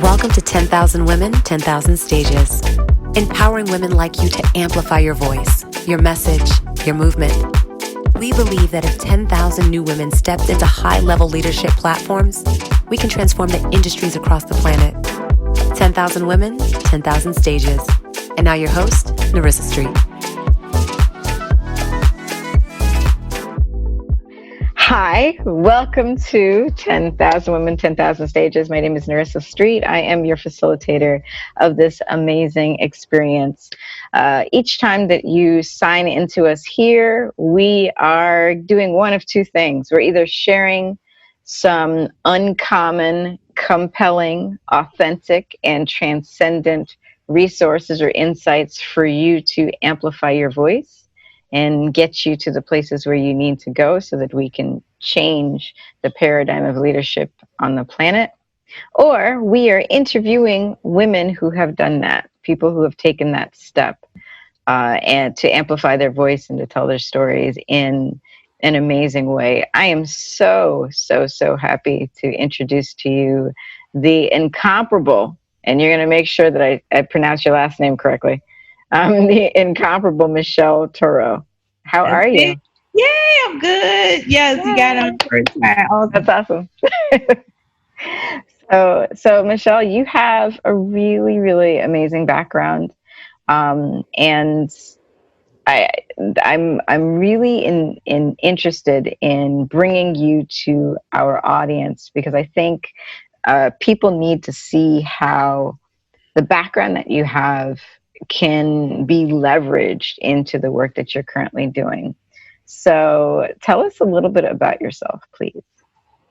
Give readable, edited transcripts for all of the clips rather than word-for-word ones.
Welcome to 10,000 Women, 10,000 Stages. Empowering women like you to amplify your voice, your message, your movement. We believe that if 10,000 new women stepped into high-level leadership platforms, we can transform the industries across the planet. 10,000 Women, 10,000 Stages. And now your host, Narissa Street. Hi, welcome to 10,000 Women, 10,000 Stages. My name is Narissa Street. I am your facilitator of this amazing experience. Each time that you sign into us here, we are doing one of two things. We're either sharing some uncommon, compelling, authentic, and transcendent resources or insights for you to amplify your voice and get you to the places where you need to go so that we can change the paradigm of leadership on the planet. Or we are interviewing women who have done that, people who have taken that step and to amplify their voice and to tell their stories in an amazing way. I am so happy to introduce to you the incomparable, and you're going to make sure that I pronounce your last name correctly, the incomparable Michelle Touro. How are you? Yeah, I'm good. Yes, you got it on first time. Awesome. That's awesome. So Michelle, you have a really amazing background, and I'm really interested in bringing you to our audience because I think people need to see how the background that you have can be leveraged into the work that you're currently doing. So tell us a little bit about yourself, please.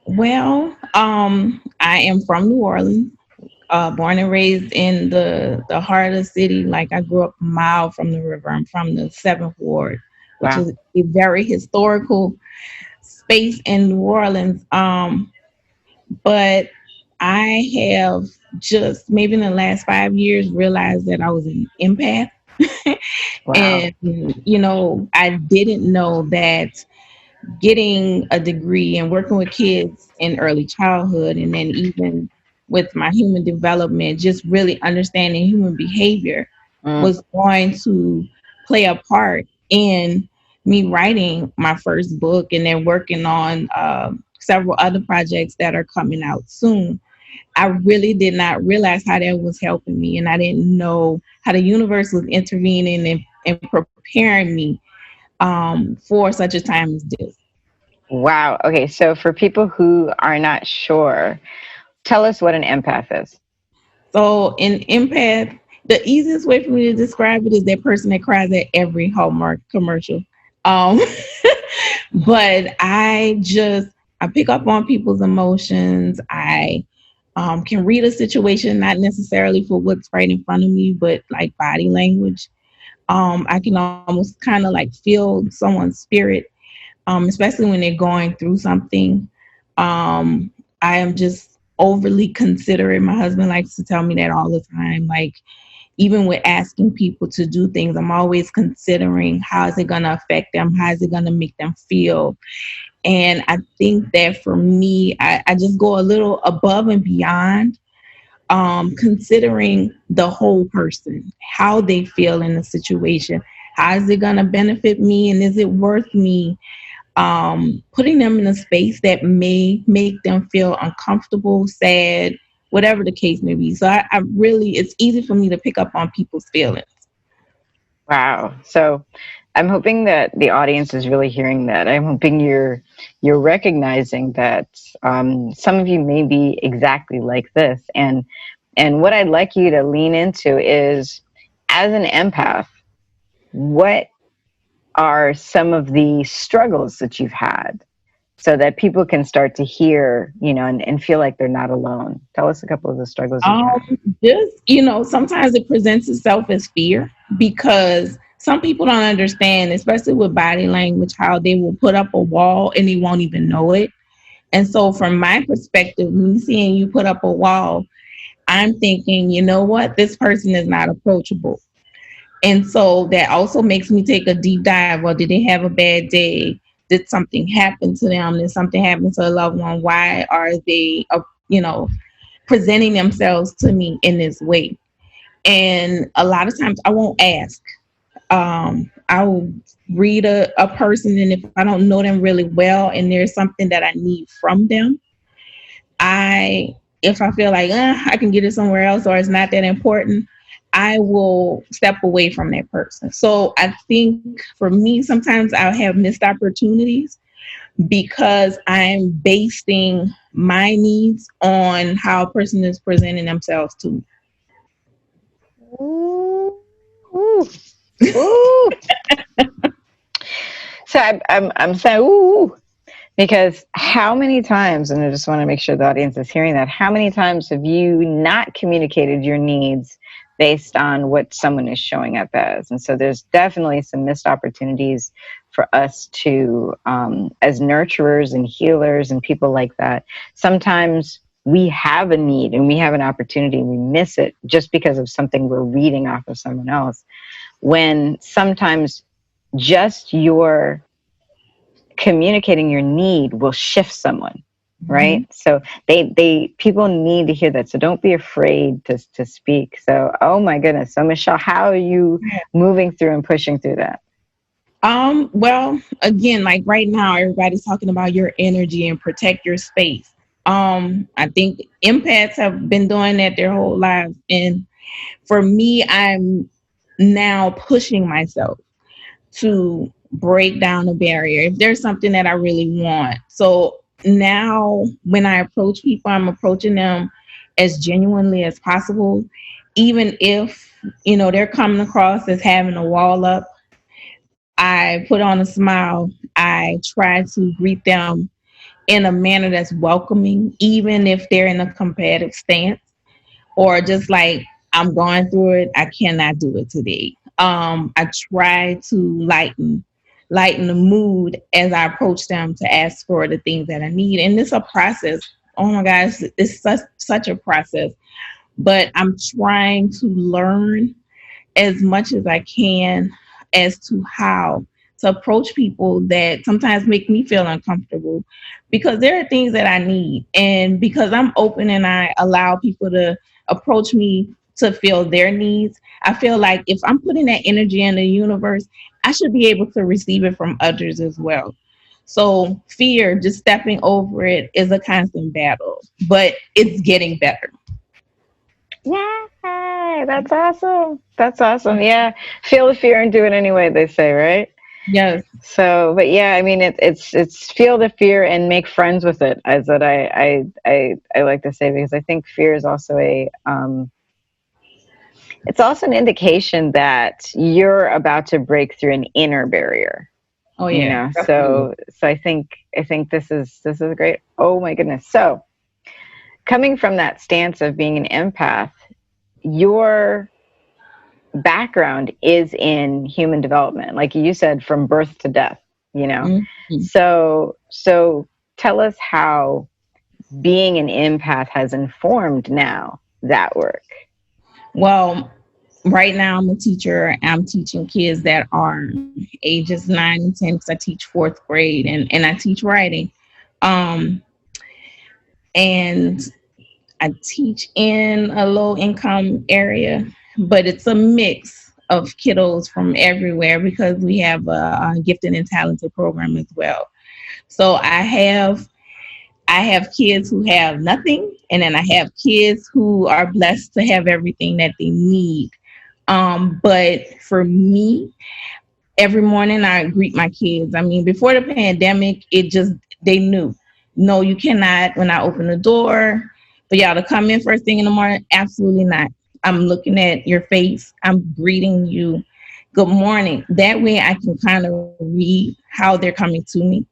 Well, I am from New Orleans, born and raised in the heart of the city. Like I grew up a mile from the river. I'm from the 7th Ward, which is a very historical space in New Orleans. But I have just maybe in the last 5 years realized that I was an empath. And, I didn't know that getting a degree and working with kids in early childhood and then even with my human development, just really understanding human behavior was going to play a part in me writing my first book and then working on several other projects that are coming out soon. I really did not realize how that was helping me, and I didn't know how the universe was intervening and preparing me for such a time as this. Wow. Okay, so for people who are not sure, tell us what an empath is. So an empath, the easiest way for me to describe it is that person that cries at every Hallmark commercial. But I pick up on people's emotions. I can read a situation, not necessarily for what's right in front of me, but like body language. I can almost kind of like feel someone's spirit, especially when they're going through something. I am just overly considerate. My husband likes to tell me that all the time. Like, even with asking people to do things, I'm always considering how is it going to affect them? How is it going to make them feel? And I think that for me, I just go a little above and beyond, considering the whole person, how they feel in the situation. How is it going to benefit me? And is it worth me putting them in a space that may make them feel uncomfortable, sad, whatever the case may be? So I really, it's easy for me to pick up on people's feelings. Wow. So I'm hoping that the audience is really hearing that. I'm hoping you're recognizing that some of you may be exactly like this. And what I'd like you to lean into is, as an empath, what are some of the struggles that you've had so that people can start to hear, and feel like they're not alone? Tell us a couple of the struggles you've had. Just, sometimes it presents itself as fear because some people don't understand, especially with body language, how they will put up a wall and they won't even know it. And so from my perspective, me seeing you put up a wall, I'm thinking, you know what, this person is not approachable. And so that also makes me take a deep dive. Well, did they have a bad day? Did something happen to them? Did something happen to a loved one? Why are they, presenting themselves to me in this way. And a lot of times I won't ask. I'll read a person, and if I don't know them really well and there's something that I need from them, if I feel like I can get it somewhere else or it's not that important, I will step away from that person. So I think for me, sometimes I'll have missed opportunities because I'm basing my needs on how a person is presenting themselves to me. Ooh, ooh, ooh. So I'm saying ooh, because how many times, and I just want to make sure the audience is hearing that, how many times have you not communicated your needs based on what someone is showing up as? And so there's definitely some missed opportunities for us to, as nurturers and healers and people like that, sometimes we have a need and we have an opportunity and we miss it just because of something we're reading off of someone else, when sometimes just your communicating your need will shift someone, right? Mm-hmm. So people need to hear that. So don't be afraid to speak. So, oh my goodness. So Michelle, how are you moving through and pushing through that? Well, again, like right now, everybody's talking about your energy and protect your space. I think empaths have been doing that their whole lives. And for me, I'm now pushing myself to break down the barrier if there's something that I really want. So now when I approach people, I'm approaching them as genuinely as possible, even if, they're coming across as having a wall up. I put on a smile. I try to greet them in a manner that's welcoming, even if they're in a combative stance or just like, I'm going through it, I cannot do it today. I try to lighten the mood as I approach them to ask for the things that I need. And it's a process. Oh my gosh, it's such a process. But I'm trying to learn as much as I can as to how to approach people that sometimes make me feel uncomfortable, because there are things that I need. And because I'm open and I allow people to approach me to feel their needs, I feel like if I'm putting that energy in the universe, I should be able to receive it from others as well. So fear, just stepping over it, is a constant battle, but it's getting better. Yay, that's awesome. That's awesome. Yeah. Feel the fear and do it anyway, they say, right? Yes. So, but yeah, I mean, it's feel the fear and make friends with it, as what I like to say, because I think fear is also it's also an indication that you're about to break through an inner barrier. Oh yeah. So I think this is great. Oh my goodness. So coming from that stance of being an empath, your background is in human development, like you said, from birth to death, you know. Mm-hmm. So tell us how being an empath has informed now that work. Well, right now I'm a teacher. I'm teaching kids that are ages 9 and 10, because I teach fourth grade, and I teach writing. Um, and I teach in a low income area, but it's a mix of kiddos from everywhere because we have a gifted and talented program as well. So I have kids who have nothing, and then I have kids who are blessed to have everything that they need. But for me, every morning I greet my kids. I mean, before the pandemic, they knew, no, you cannot, when I open the door, for y'all to come in first thing in the morning, absolutely not. I'm looking at your face. I'm greeting you. Good morning. That way I can kind of read how they're coming to me.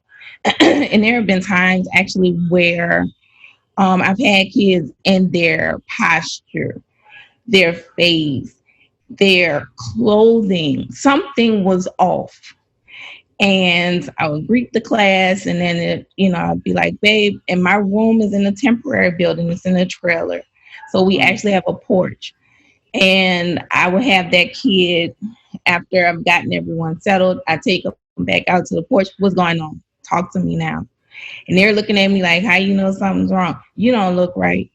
And there have been times actually where I've had kids in their posture, their face, their clothing, something was off. And I would greet the class, and then I'd be like, babe, and my room is in a temporary building, it's in a trailer. So we actually have a porch. And I would have that kid, after I've gotten everyone settled, I take them back out to the porch. What's going on? Talk to me now. And they're looking at me like, how you know something's wrong? You don't look right.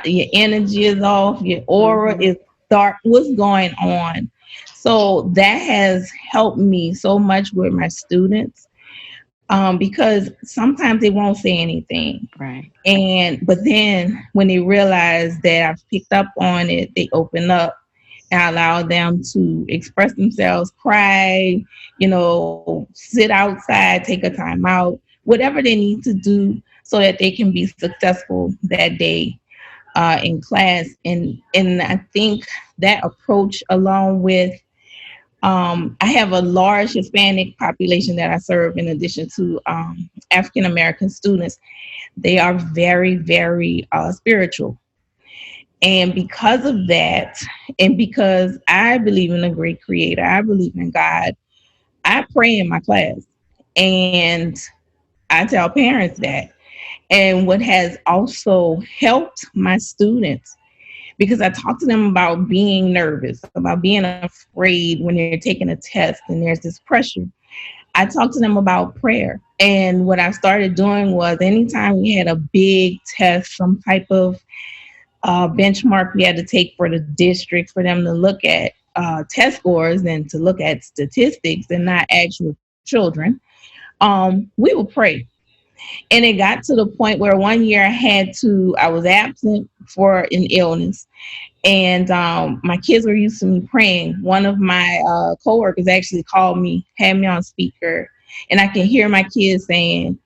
Your energy is off, your aura Mm-hmm. is dark. What's going on? So that has helped me so much with my students, because sometimes they won't say anything. Right. But then when they realize that I've picked up on it, they open up. I allow them to express themselves, cry, sit outside, take a time out, whatever they need to do so that they can be successful that day in class. And I think that approach, along with I have a large Hispanic population that I serve in addition to African American students. They are very, very spiritual. And because of that, and because I believe in a great creator, I believe in God, I pray in my class. And I tell parents that. And what has also helped my students, because I talk to them about being nervous, about being afraid when they're taking a test and there's this pressure. I talk to them about prayer. And what I started doing was anytime we had a big test, some type of benchmark we had to take for the district for them to look at test scores and to look at statistics and not actual children, we would pray. And it got to the point where one year I was absent for an illness. And my kids were used to me praying. One of my coworkers actually called me, had me on speaker, and I can hear my kids saying,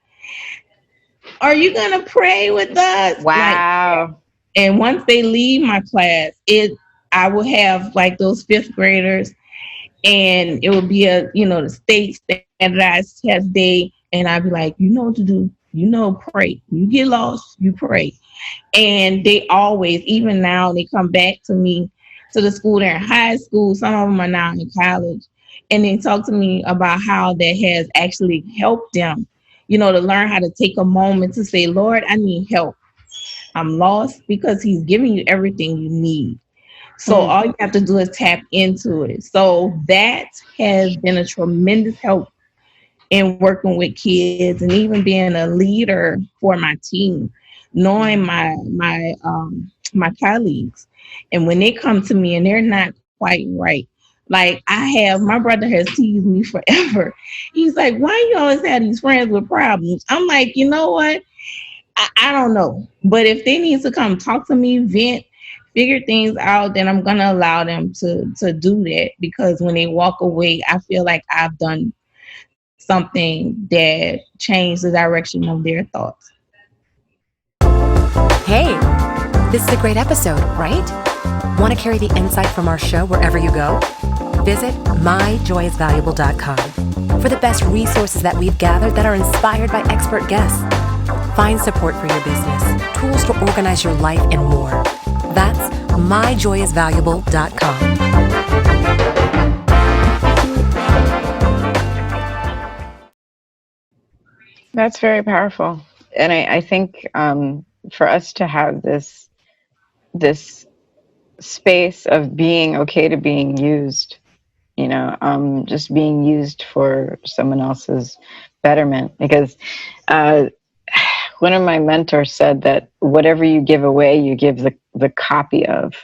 "Are you gonna pray with us?" Like, Wow. and once they leave my class, I will have like those fifth graders, and it will be the state standardized test day, and I'd be like, you know what to do, pray. You get lost, you pray. And they always, even now, they come back to me, to the school. They're in high school. Some of them are now in college. And they talk to me about how that has actually helped them, to learn how to take a moment to say, Lord, I need help. I'm lost, because he's giving you everything you need. So all you have to do is tap into it. So that has been a tremendous help in working with kids, and even being a leader for my team, knowing my colleagues. And when they come to me and they're not quite right, like my brother has teased me forever. He's like, why you always have these friends with problems? I'm like, you know what? I don't know. But if they need to come talk to me, vent, figure things out, then I'm gonna allow them to do that, because when they walk away, I feel like I've done something that changed the direction of their thoughts. Hey, this is a great episode, right? Want to carry the insight from our show wherever you go? Visit myjoyisvaluable.com for the best resources that we've gathered that are inspired by expert guests. Find support for your business, tools to organize your life, and more. That's myjoyisvaluable.com. That's very powerful. And I think for us to have this space of being okay to being used, just being used for someone else's betterment. Because one of my mentors said that whatever you give away, you give the copy of,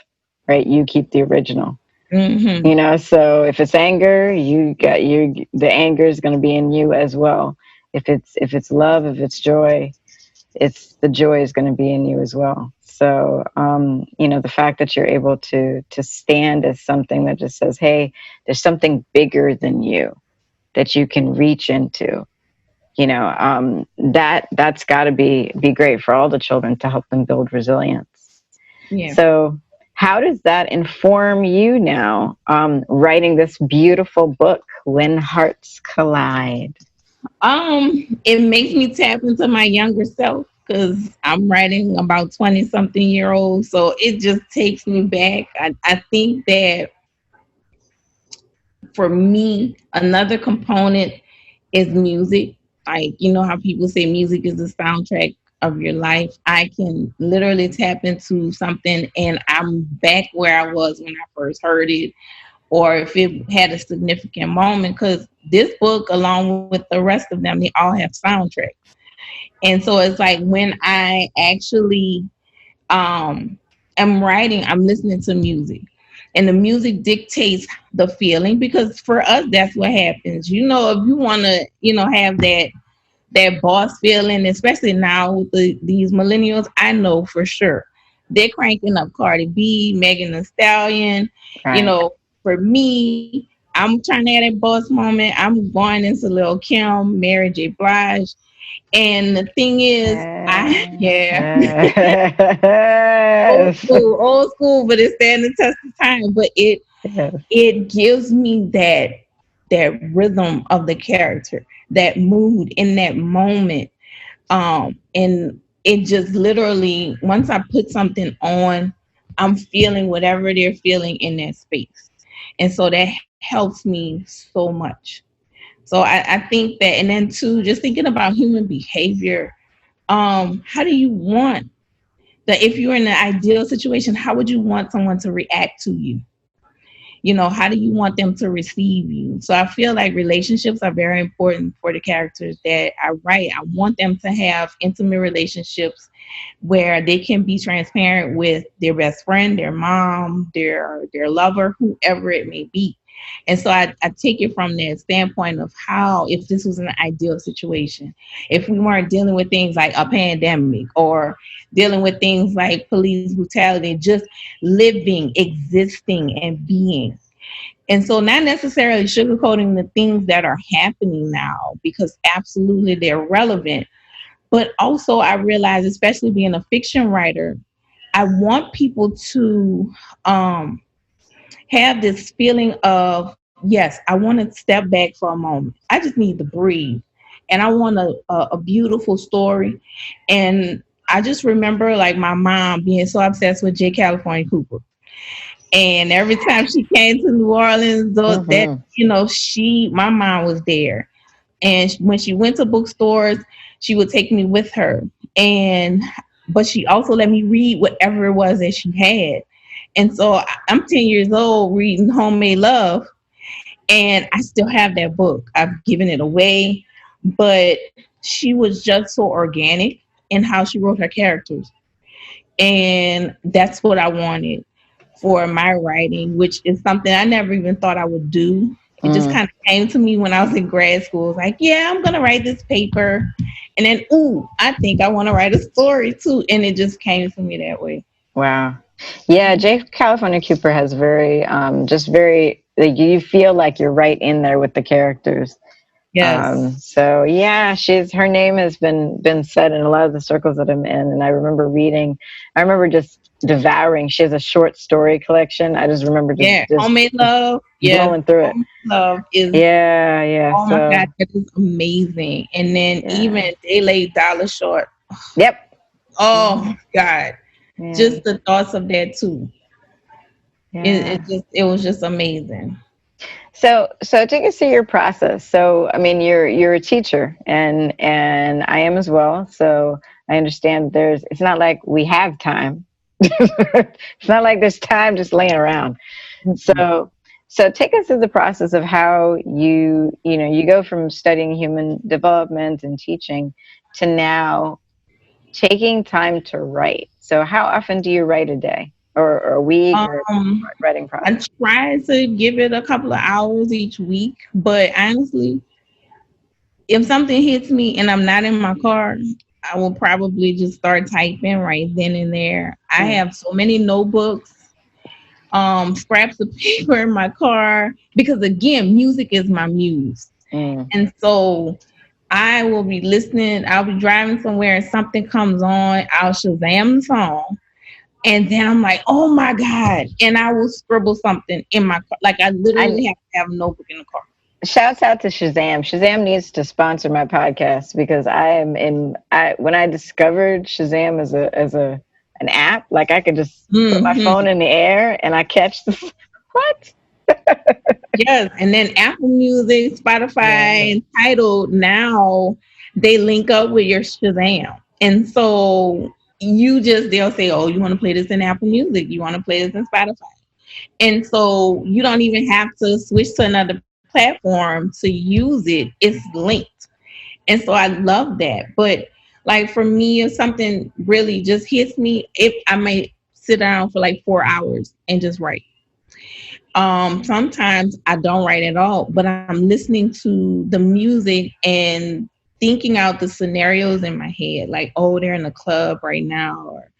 right? You keep the original. Mm-hmm. So if it's anger, the anger is going to be in you as well. If it's love, if it's joy, the joy is going to be in you as well. So the fact that you're able to stand as something that just says, hey, there's something bigger than you that you can reach into, that's got to be great for all the children, to help them build resilience. Yeah. So how does that inform you now, writing this beautiful book, When Hearts Collide? It makes me tap into my younger self, because I'm writing about 20-something-year-olds. So it just takes me back. I think that for me, another component is music. Like, how people say music is the soundtrack of your life. I can literally tap into something and I'm back where I was when I first heard it, or if it had a significant moment, because this book, along with the rest of them, they all have soundtracks. And so it's like when I actually um am writing, I'm listening to music. And the music dictates the feeling, because for us that's what happens. If you want to, have that boss feeling, especially now with these millennials, I know for sure they're cranking up Cardi B, Megan Thee Stallion. You Right. know, for me, I'm trying to have that boss moment. I'm going into Lil Kim, Mary J. Blige. And the thing is, yeah, Yes. old school, but it's standing the test of time. But it Yes. it gives me that rhythm of the character, that mood in that moment. And it just literally, once I put something on, I'm feeling whatever they're feeling in that space. And so that helps me so much. So I think that, and then too, just thinking about human behavior, how do you want that, if you're in an ideal situation, how would you want someone to react to you? How do you want them to receive you? So I feel like relationships are very important for the characters that I write. I want them to have intimate relationships where they can be transparent with their best friend, their mom, their lover, whoever it may be. And so I take it from that standpoint of how, if this was an ideal situation, if we weren't dealing with things like a pandemic or dealing with things like police brutality, just living, existing, and being. And so, not necessarily sugarcoating the things that are happening now, because absolutely they're relevant. But also, I realize, especially being a fiction writer, I want people to have this feeling of, yes, I want to step back for a moment. I just need to breathe. And I want a beautiful story. And I just remember like my mom being so obsessed with J. California Cooper. And every time she came to New Orleans, Mm-hmm. my mom was there. And when she went to bookstores, she would take me with her. But she also let me read whatever it was that she had. And so I'm 10 years old reading Homemade Love, and I still have that book. I've given it away, but she was just so organic in how she wrote her characters. And that's what I wanted for my writing, which is something I never even thought I would do. It just Mm. kind of came to me when I was in grad school. It's like, yeah, I'm going to write this paper. And then, ooh, I think I want to write a story too. And it just came to me that way. Wow. Yeah, Jake California Cooper has very, just very, like, you feel like you're right in there with the characters. Yes. So yeah, her name has been said in a lot of the circles that I'm in, and I remember just devouring. She has a short story collection. I just remember Yeah. Homemade just Love. Yeah. blowing through it. Homemade Love is, Yeah, yeah. oh my So God, that is amazing. And then yeah. even They Lay Dollar Short. Yep. Oh Yeah. my God. Yeah. Just the thoughts of that too. Yeah. It was just amazing. So take us through your process. So I mean, you're a teacher, and I am as well. So I understand it's not like we have time. It's not like there's time just laying around. Mhm. So so take us through the process of how you go from studying human development and teaching to now taking time to write. So how often do you write a day or a week or Um, writing I process? try to give it a couple of hours each week, but honestly, if something hits me and I'm not in my car, I will probably just start typing right then and there. I Mm, have so many notebooks, scraps of paper in my car, because again, music is my muse. mm. And so I will be listening, I'll be driving somewhere and something comes on, I'll Shazam the song. And then I'm like, oh my God. And I will scribble something in my car. Like I I literally have to have a notebook in the car. Shouts out to Shazam. Shazam needs to sponsor my podcast because when I discovered Shazam as an app, like I could just put my phone Hmm. in the air and I catch the what? Yes. And then Apple Music, Yeah. Spotify, and Tidal, now they link up with your Shazam. And so they'll say, oh, you want to play this in Apple Music? You want to play this in Spotify? And so you don't even have to switch to another platform to use it. It's linked. And so I love that. But Like for me, if something really just hits me, if I may sit down for like 4 hours and just write. Sometimes I don't write at all, but I'm listening to the music and thinking out the scenarios in my head. Like, oh, they're in the club right now, or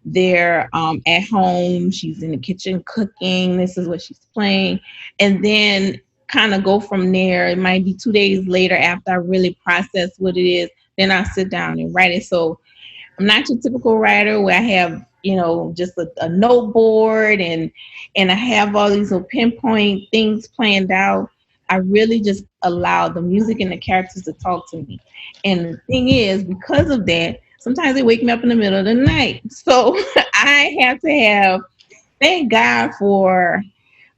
they're at home. She's in the kitchen cooking. This is what she's playing, and then kind of go from there. It might be 2 days later after I really process what it is. Then I sit down and write it. So I'm not your typical writer where I have, just a note board and I have all these little pinpoint things planned out. I really just allow the music and the characters to talk to me. And the thing is, because of that, sometimes they wake me up in the middle of the night. So I have to have, thank God for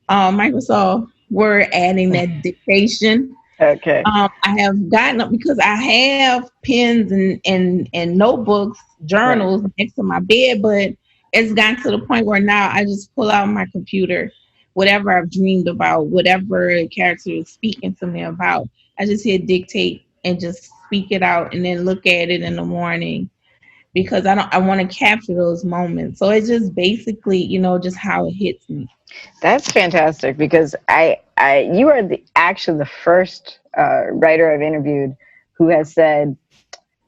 Microsoft Word adding that dictation. Okay. I have gotten up because I have pens and notebooks, journals next to my bed, but it's gotten to the point where now I just pull out my computer, whatever I've dreamed about, whatever character is speaking to me about. I just hit dictate and just speak it out and then look at it in the morning because I want to capture those moments. So it's just basically, just how it hits me. That's fantastic because you are actually the first writer I've interviewed who has said,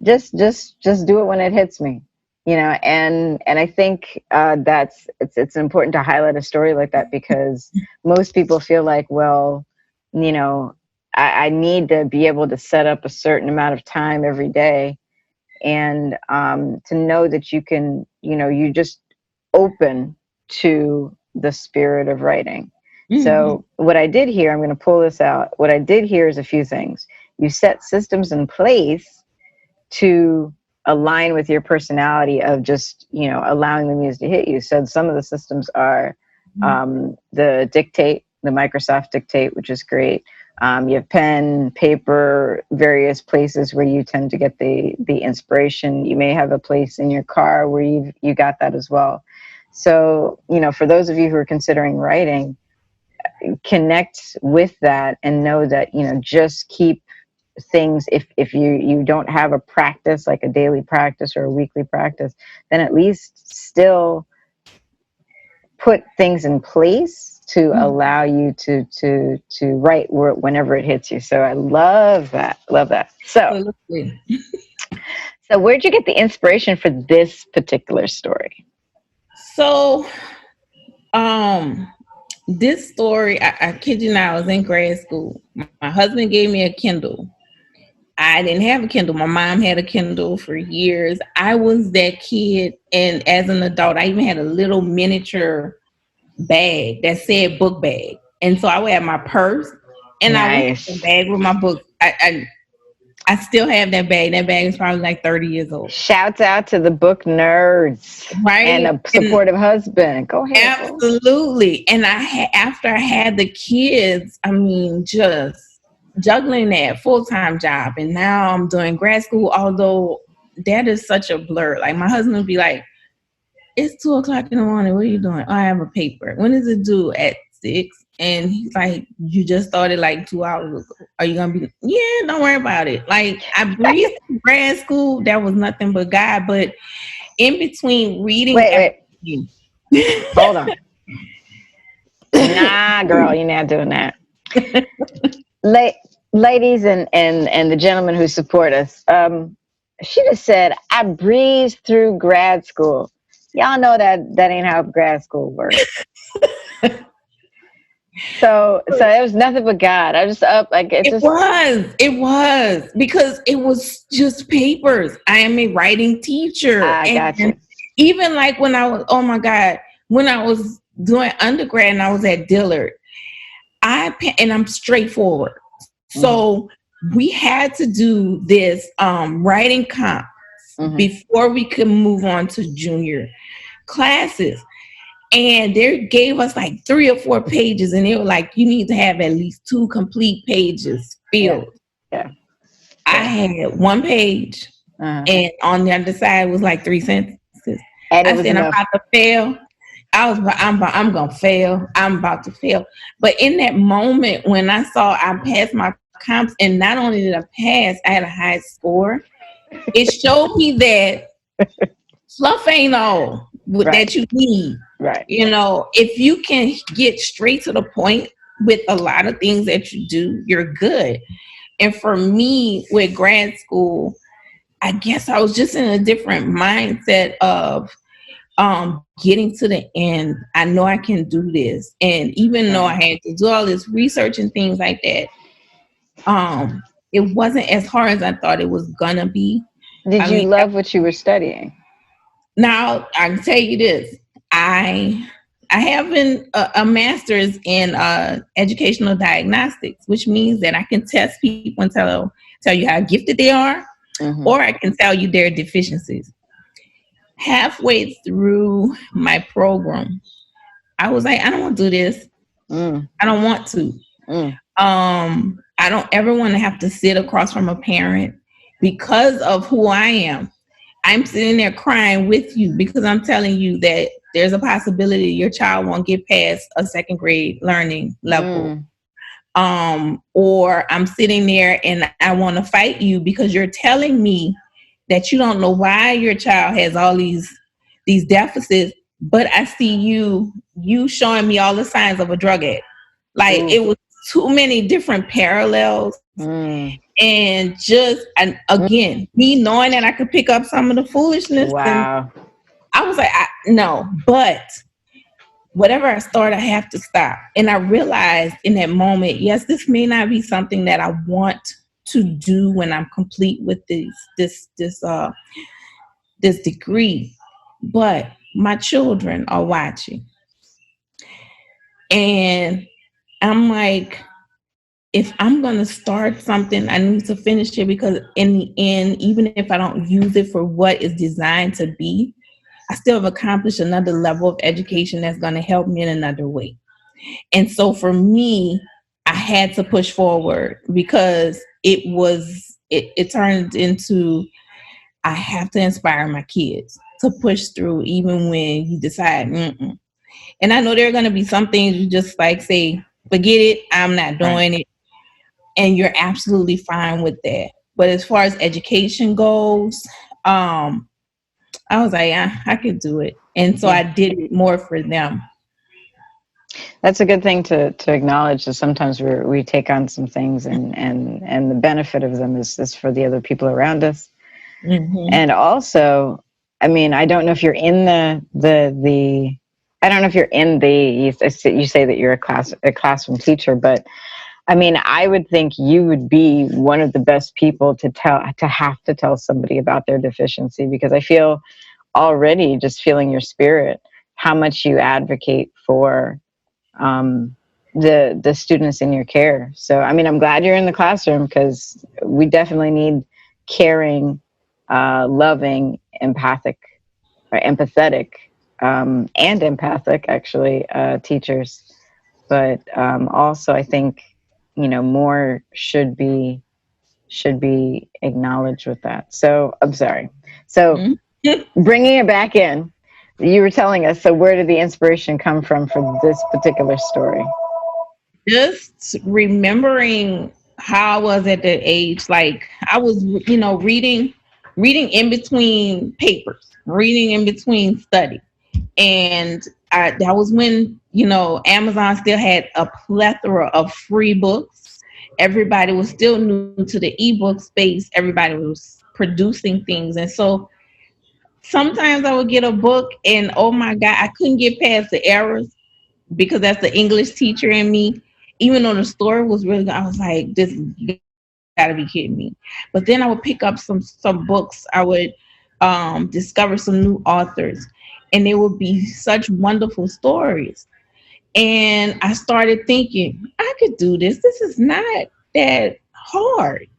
just do it when it hits me, and I think it's important to highlight a story like that because most people feel like, well, I need to be able to set up a certain amount of time every day, and to know that you can, you just open to the spirit of writing. Mm-hmm. So what I did here, I'm going to pull this out. What I did here is a few things. You set systems in place to align with your personality of just, allowing the music to hit you. So some of the systems are the dictate, the Microsoft Dictate, which is great. You have pen, paper, various places where you tend to get the inspiration. You may have a place in your car where you got that as well. So, for those of you who are considering writing, connect with that and know that, just keep things, if you don't have a practice, like a daily practice or a weekly practice, then at least still put things in place to allow you to write whenever it hits you. So I love that. So where'd you get the inspiration for this particular story? So, this story, I kid you not, I was in grad school. My husband gave me a Kindle. I didn't have a Kindle. My mom had a Kindle for years. I was that kid, and as an adult, I even had a little miniature bag that said book bag. And so I would have my purse, and nice. I would have a bag with my books. I still have that bag. That bag is probably like 30 years old. Shouts out to the book nerds, right? And a supportive husband. Go ahead. Absolutely. And after I had the kids, just juggling that full-time job. And now I'm doing grad school, although that is such a blur. Like my husband would be like, it's 2:00 in the morning. What are you doing? Oh, I have a paper. When is it due? At 6. And he's like, you just started like 2 hours ago. Are you going to be? Yeah, don't worry about it. Like I breezed through grad school. That was nothing but God. But in between reading. Wait. Hold on. Nah, girl, you're not doing that. Ladies and the gentlemen who support us. She just said, I breezed through grad school. Y'all know that ain't how grad school works. So it was nothing but God. I just up like it was because it was just papers. I am a writing teacher. I got you. Even like when I was doing undergrad and I was at Dillard, and I'm straightforward. So we had to do this writing comp before we could move on to junior classes. And they gave us like 3 or 4 pages, and they were like, you need to have at least 2 complete pages filled. Yeah. I had 1 page, and on the other side was like 3 sentences. And I said, I'm about to fail. I'm going to fail. I'm about to fail. But in that moment when I saw I passed my comps, and not only did I pass, I had a high score. it showed me that fluff ain't all Right. that you need. Right. You know, if you can get straight to the point with a lot of things that you do, you're good. And for me, with grad school, I guess I was just in a different mindset of getting to the end. I know I can do this. And even though I had to do all this research and things like that, it wasn't as hard as I thought it was gonna be. Did I you mean, love what you were studying? now I can tell you this: I have a master's in educational diagnostics, which means that I can test people and tell you how gifted they are, Mm-hmm. or I can tell you their deficiencies. Halfway through my program, I was like, I don't want to do this. I don't want to. I don't ever want to have to sit across from a parent because of who I am. I'm sitting there crying with you because I'm telling you that there's a possibility your child won't get past a second grade learning level. Or I'm sitting there and I want to fight you because you're telling me that you don't know why your child has all these deficits, but I see you showing me all the signs of a drug addict. Like it was too many different parallels. And again, me knowing that I could pick up some of the foolishness. Wow. And I was like, no, but whatever I start, I have to stop. And I realized in that moment, yes, this may not be something that I want to do when I'm complete with this degree, but my children are watching. And I'm like, if I'm going to start something, I need to finish it, because in the end, even if I don't use it for what it's designed to be, I still have accomplished another level of education that's going to help me in another way. And so for me, I had to push forward because it turned into, I have to inspire my kids to push through even when you decide, And I know there are going to be some things you just like say, forget it, I'm not doing it. And you're absolutely fine with that. But as far as education goes, I was like, I could do it. And so I did it more for them. That's a good thing to acknowledge, that sometimes we take on some things and the benefit of them is for the other people around us. And also, I mean, I don't know if you're in I don't know if you're in you say that you're a classroom teacher, but I mean, I would think you would be one of the best people to have to tell somebody about their deficiency, because I feel already, just feeling your spirit, how much you advocate for the students in your care. So, I mean, I'm glad you're in the classroom, because we definitely need caring, loving, empathic, or empathetic, and empathic, actually, teachers. But also, I think, more should be acknowledged with that. So I'm sorry. So bringing it back in, you were telling us, so where did the inspiration come from for this particular story? Just remembering how I was at that age. Like I was, reading in between papers, reading in between study. And that was when, Amazon still had a plethora of free books. Everybody was still new to the ebook space. Everybody was producing things. And so sometimes I would get a book and, oh my God, I couldn't get past the errors, because that's the English teacher in me. Even though the story was really good, I was like, this, you gotta be kidding me. But then I would pick up some books. I would discover some new authors, and they would be such wonderful stories. And I started thinking, I could do this. This is not that hard.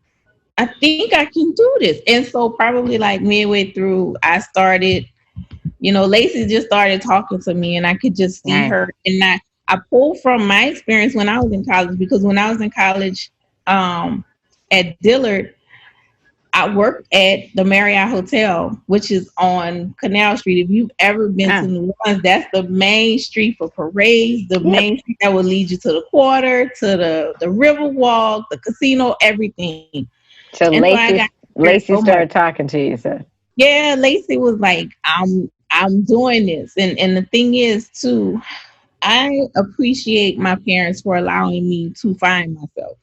I think I can do this. And so probably like midway through, I started, Lacey just started talking to me, and I could just see her. And I pulled from my experience when I was in college, because when I was in college at Dillard, I worked at the Marriott Hotel, which is on Canal Street. If you've ever been to New Orleans, that's the main street for parades, the main street that will lead you to the quarter, to the river walk, the casino, everything. So Lacey so much. started talking to you, so. Yeah, Lacey was like, I'm doing this. And the thing is too, I appreciate my parents for allowing me to find myself.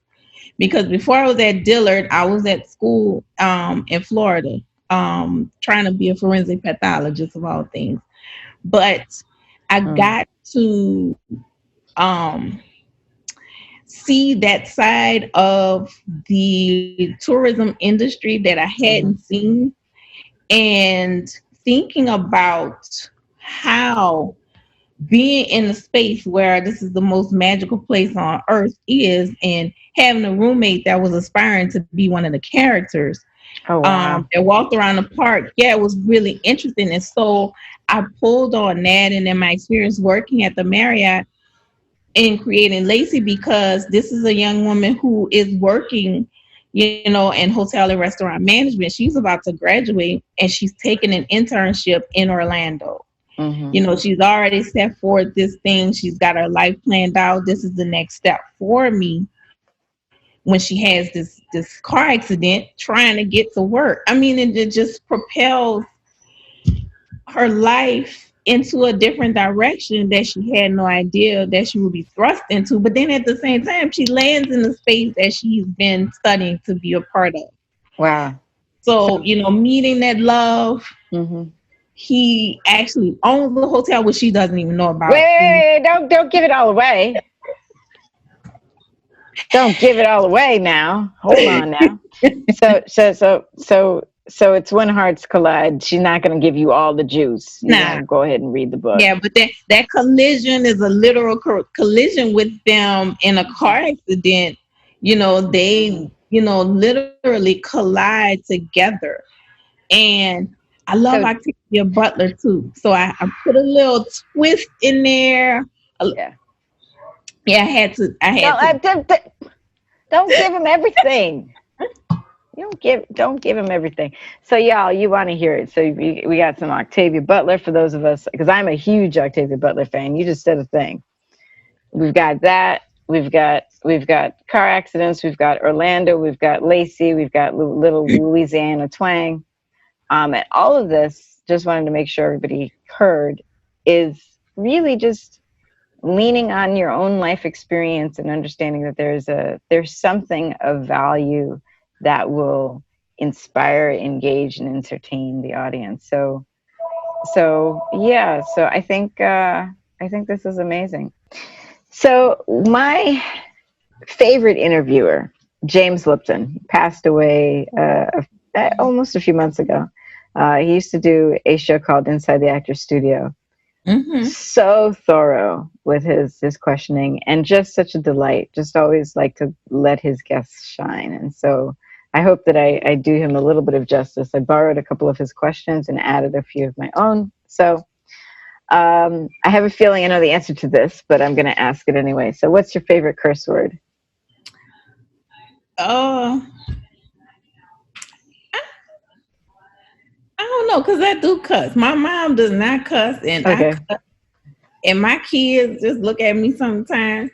Because before I was at Dillard, I was at school in Florida, trying to be a forensic pathologist of all things. But I got to see that side of the tourism industry that I hadn't seen, and thinking about how being in a space where this is the most magical place on earth is, and having a roommate that was aspiring to be one of the characters. Oh, wow. That walked around the park. Yeah, it was really interesting. And so I pulled on that, and then my experience working at the Marriott in creating Lacey, because this is a young woman who is working, in hotel and restaurant management. She's about to graduate, and she's taking an internship in Orlando. She's already set forth this thing. She's got her life planned out. This is the next step for me. When she has this car accident trying to get to work, I mean, it just propels her life into a different direction that she had no idea that she would be thrust into. But then at the same time, she lands in the space that she's been studying to be a part of. Wow. So, meeting that love, he actually owns the hotel, which she doesn't even know about. Wait, don't give it all away. Don't give it all away now. Hold on now. So it's When Hearts Collide. She's not going to give you all the juice. Go ahead and read the book. Yeah, but that collision is a literal collision with them in a car accident. They, literally collide together. And I love Octavia Butler too. So I put a little twist in there. Yeah, I had to. Don't give him everything. Don't give him everything. So y'all, you want to hear it. So we got some Octavia Butler for those of us, because I'm a huge Octavia Butler fan. You just said a thing. We've got that. We've got car accidents. We've got Orlando. We've got Lacey. We've got little Louisiana twang. And all of this, just wanted to make sure everybody heard, is really just leaning on your own life experience and understanding that there's something of value that will inspire, engage, and entertain the audience. So yeah. So I think this is amazing. So my favorite interviewer, James Lipton, passed away almost a few months ago. He used to do a show called Inside the Actor's Studio. So thorough with his questioning, and just such a delight. Just always like to let his guests shine. And so I hope that I do him a little bit of justice. I borrowed a couple of his questions and added a few of my own. So I have a feeling I know the answer to this, but I'm going to ask it anyway. So what's your favorite curse word? I don't know, because I do cuss. My mom does not cuss, and I cuss. And my kids just look at me sometimes.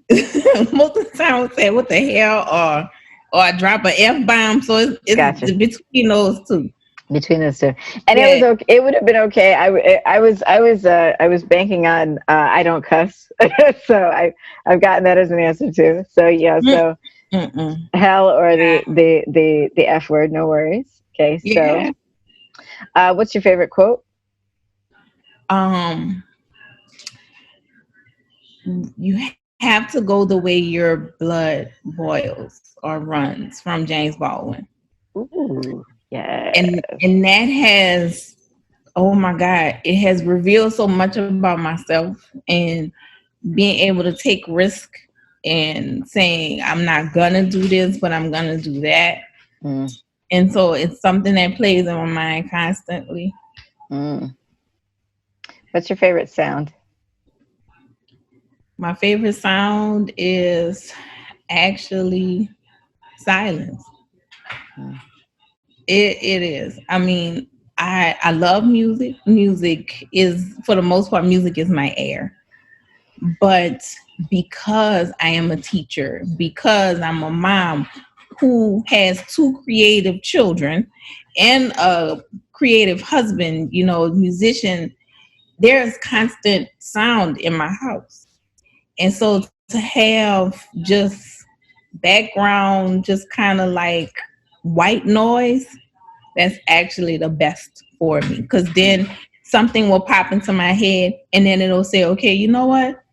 Most of the time I would say, what the hell? Or I drop an F-bomb. So it's between those two. Between those two. And it was okay. It would have been okay. I was banking on I don't cuss. So I've gotten that as an answer too. So yeah, so hell or the F word, no worries. Okay, so what's your favorite quote? You have to go the way your blood boils or runs, from James Baldwin. Ooh, yeah. And that has, oh my God, it has revealed so much about myself, and being able to take risk and saying, I'm not gonna do this, but I'm gonna do that. And so it's something that plays in my mind constantly. What's your favorite sound? My favorite sound is actually silence. It is. I mean, I love music. Music is, for the most part, music is my air. But because I am a teacher, because I'm a mom who has two creative children and a creative husband, musician, there's constant sound in my house. And so to have just background, just kind of like white noise, that's actually the best for me. Because then something will pop into my head and then it'll say, okay, you know what?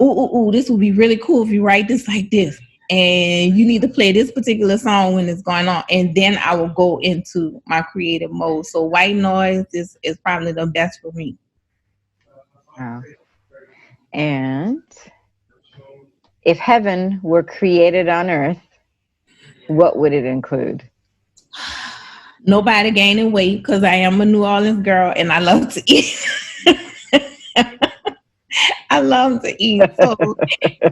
Ooh, this would be really cool if you write this like this. And you need to play this particular song when it's going on. And then I will go into my creative mode. So white noise is probably the best for me. Wow. And if heaven were created on earth, what would it include? Nobody gaining weight, because I am a New Orleans girl and I love to eat. I love to eat. So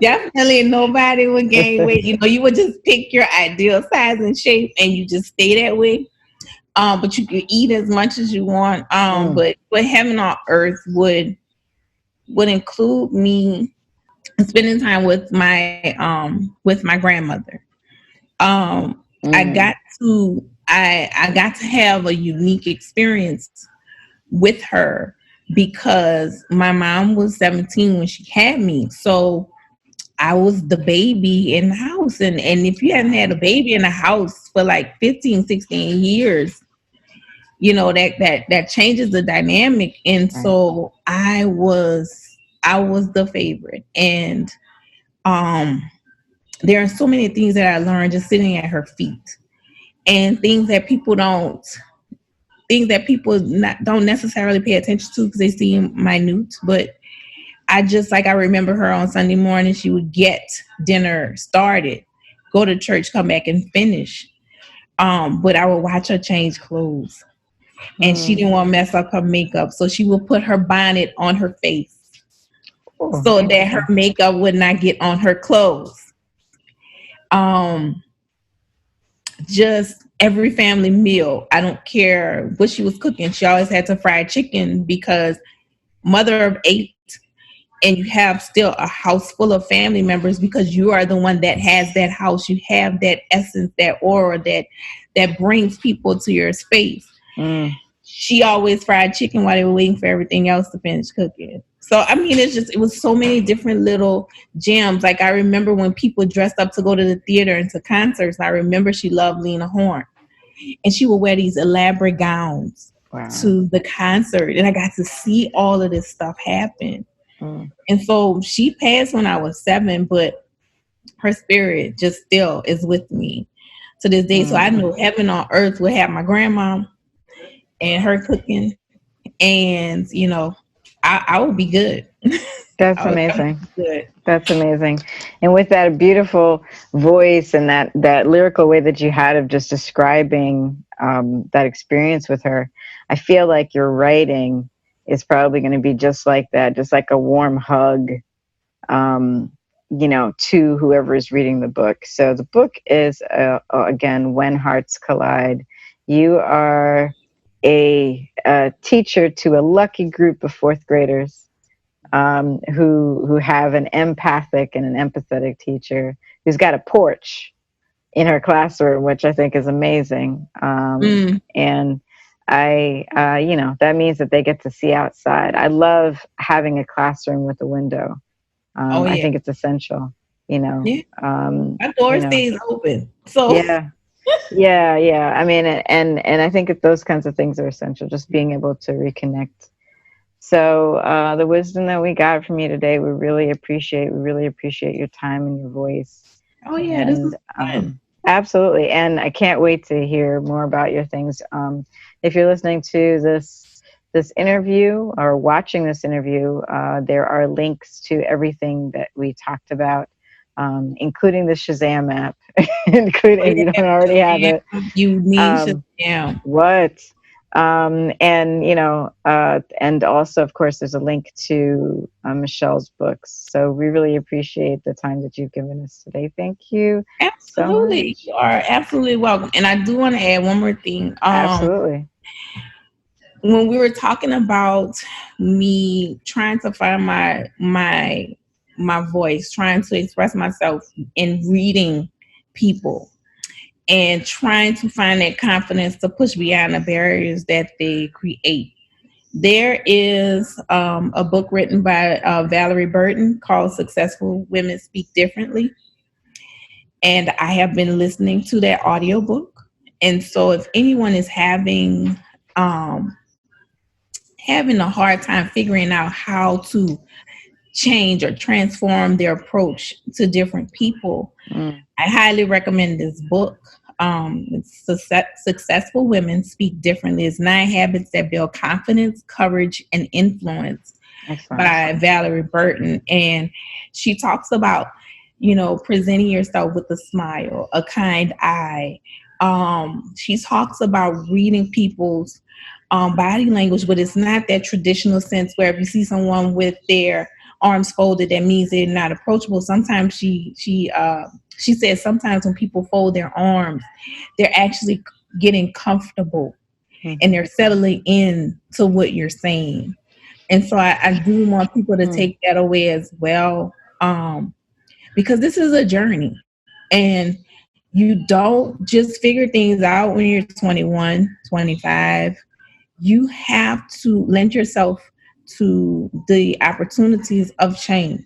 definitely nobody would gain weight. You would just pick your ideal size and shape and you just stay that way. But you can eat as much as you want. But heaven on earth would include me spending time with my grandmother. I got to have a unique experience with her because my mom was 17 when she had me. So I was the baby in the house. And if you haven't had a baby in the house for like 15, 16 years, that changes the dynamic. And so I was the favorite. And there are so many things that I learned just sitting at her feet, and things that people don't necessarily pay attention to because they seem minute. But I remember her on Sunday morning. She would get dinner started, go to church, come back and finish. But I would watch her change clothes, and she didn't want to mess up her makeup, so she would put her bonnet on her face so that her makeup would not get on her clothes. Just every family meal, I don't care what she was cooking, she always had to fry chicken, because mother of 8, and you have still a house full of family members, because you are the one that has that house. You have that essence, that aura that brings people to your space. She always fried chicken while they were waiting for everything else to finish cooking. So, I mean, it was so many different little gems. Like, I remember when people dressed up to go to the theater and to concerts, I remember she loved Lena Horne. And she would wear these elaborate gowns to the concert. And I got to see all of this stuff happen. And so she passed when I was 7, but her spirit just still is with me to this day. So I know heaven on earth will have my grandma and her cooking. And, I will be good. That's amazing. Good. That's amazing. And with that beautiful voice and that lyrical way that you had of just describing that experience with her, I feel like your writing is probably going to be just like that, just like a warm hug, to whoever is reading the book. So the book is, again, When Hearts Collide. You are a teacher to a lucky group of 4th graders who have an empathic and an empathetic teacher who's got a porch in her classroom, which I think is amazing. And that means that they get to see outside. I love having a classroom with a window. I think it's essential, My door stays open. So yeah. I mean, and I think those kinds of things are essential, just being able to reconnect. So the wisdom that we got from you today, we really appreciate your time and your voice. Oh yeah, this is fun. Absolutely. And I can't wait to hear more about your things. If you're listening to this interview or watching this interview, there are links to everything that we talked about, including the Shazam app, including if you don't already have it. You need Shazam. What? And also, of course, there's a link to Michelle's books. So we really appreciate the time that you've given us today. Thank you. Absolutely. So you are absolutely welcome. And I do want to add one more thing. Absolutely. When we were talking about me trying to find my voice, trying to express myself in reading people and trying to find that confidence to push beyond the barriers that they create. There is a book written by Valerie Burton called Successful Women Speak Differently. And I have been listening to that audiobook. And so if anyone is um, having a hard time figuring out how to change or transform their approach to different people, I highly recommend this book. It's Successful Women Speak Differently. It's 9 Habits That Build Confidence, Courage, and Influence. Excellent. By Valerie Burton. And she talks about, presenting yourself with a smile, a kind eye. She talks about reading people's body language, but it's not that traditional sense where if you see someone with their arms folded, that means they're not approachable. Sometimes she says sometimes when people fold their arms, they're actually getting comfortable and they're settling in to what you're saying. And so I do want people to take that away as well, because this is a journey and you don't just figure things out when you're 21, 25. You have to lend yourself to the opportunities of change,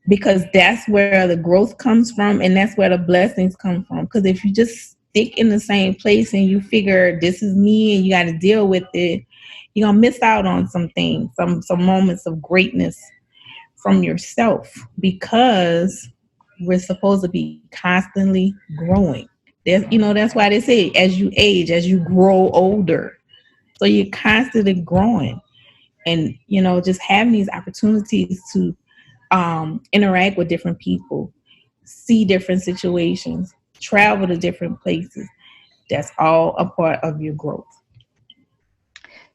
because that's where the growth comes from and that's where the blessings come from. Because if you just stick in the same place and you figure this is me and you got to deal with it, you're going to miss out on some things, some moments of greatness from yourself, because we're supposed to be constantly growing. That's why they say as you age, as you grow older. So you're constantly growing and, just having these opportunities to interact with different people, see different situations, travel to different places. That's all a part of your growth.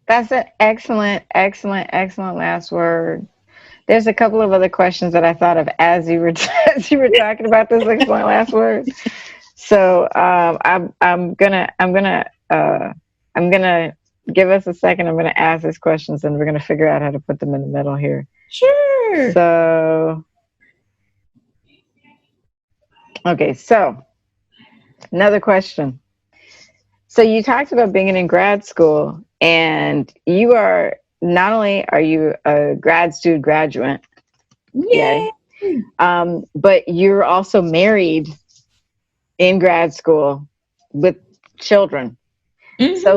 That's an excellent last word. There's a couple of other questions that I thought of as you were talking about this excellent last word. So I'm gonna give us a second. I'm gonna ask these questions and we're gonna figure out how to put them in the middle here. Sure. So okay, so another question. So you talked about being in grad school, and you are not only are you a grad student graduate, yay, but you're also married in grad school with children. So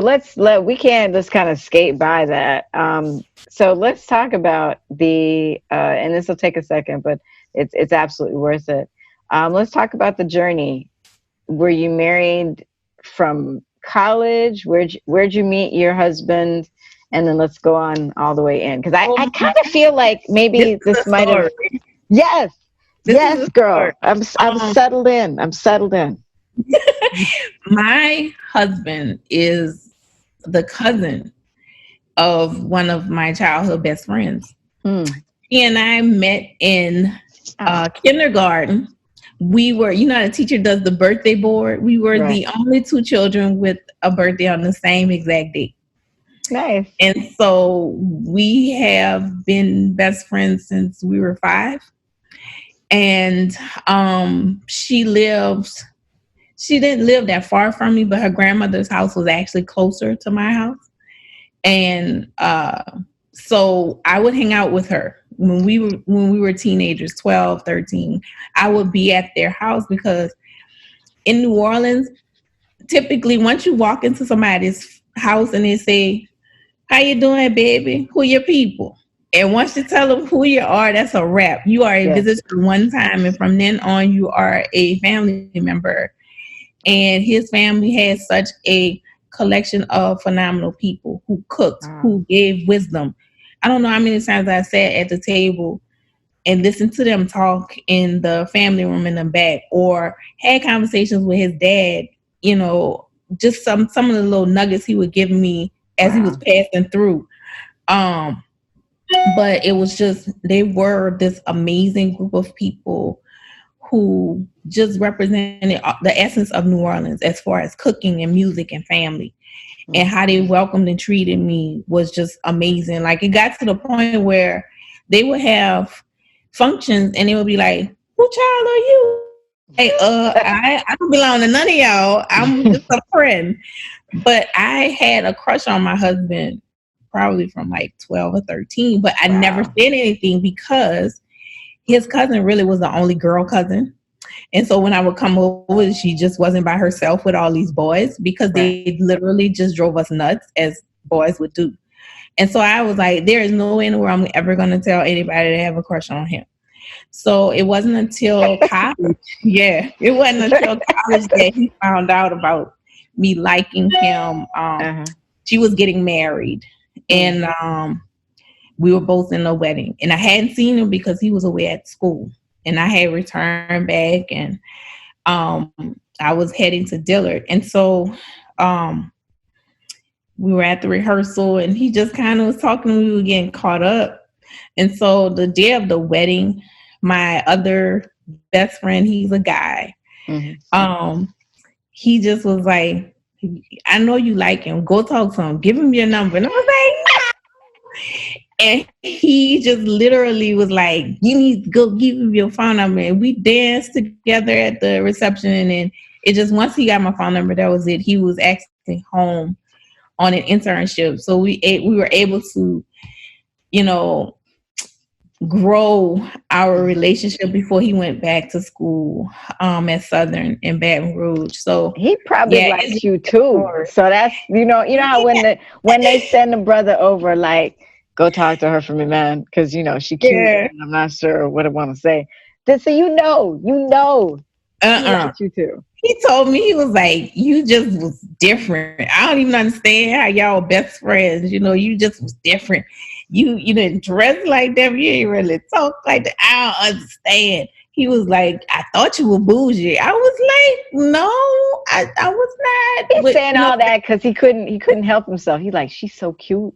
we can't just kind of skate by that. So let's talk about and this will take a second, but it's absolutely worth it. Let's talk about the journey. Were you married from college? Where'd you meet your husband? And then let's go on all the way in, because I kind of feel like maybe this might have. Yes, girl. I'm settled in. My husband is the cousin of one of my childhood best friends. He and I met in kindergarten. We were, the teacher does the birthday board. We were the only 2 children with a birthday on the same exact date. Nice. And so we have been best friends since we were 5. And she didn't live that far from me, but her grandmother's house was actually closer to my house. And so I would hang out with her when we were teenagers, 12, 13. I would be at their house, because in New Orleans, typically once you walk into somebody's house and they say, "How you doing, baby? Who your people?" And once you tell them who you are, that's a wrap. You are a visitor one time, and from then on, you are a family member. And his family has such a collection of phenomenal people who cooked, who gave wisdom. I don't know how many times I sat at the table and listened to them talk in the family room in the back, or had conversations with his dad, just some of the little nuggets he would give me as he was passing through. But it was just, they were this amazing group of people who just represented the essence of New Orleans as far as cooking and music and family. And how they welcomed and treated me was just amazing. Like, it got to the point where they would have functions and they would be like, "Who child are you?" I don't belong to none of y'all. I'm just a friend. But I had a crush on my husband probably from like 12 or 13, but I never Wow. said anything because his cousin really was the only girl cousin. And so when I would come over, she just wasn't by herself with all these boys because Right. they literally just drove us nuts as boys would do. And so I was like, there is no way in the world I'm ever going to tell anybody to have a crush on him. So it wasn't until college, yeah, it wasn't until college that he found out about me liking him. Uh-huh. She was getting married, Mm. and we were both in a wedding, and I hadn't seen him because he was away at school, and I had returned back, and I was heading to Dillard, and so um, we were at the rehearsal, and he just kind of was talking. We were getting caught up, and so the day of the wedding, my other best friend, he's a guy. Mm-hmm. He just was like, "I know you like him. Go talk to him. Give him your number." And I was like, and he just literally was like, "You need to go give him your phone number." And we danced together at the reception. And then it just, once he got my phone number, that was it. He was actually home on an internship. So we were able to, you know, grow our relationship before he went back to school at Southern in Baton Rouge. So He probably yeah, likes it's you too. So that's how when they send the brother over, like, go talk to her for me, man, because she cute yeah. and I'm not sure what I want to say. So he Uh-uh. likes you too. He told me, he was like, you just was different. I don't even understand how y'all best friends. You just was different. You didn't dress like that. You ain't really talk like that. I don't understand. He was like, I thought you were bougie. I was like, no, I was not. He's But saying all that because he couldn't help himself. He's like, she's so cute.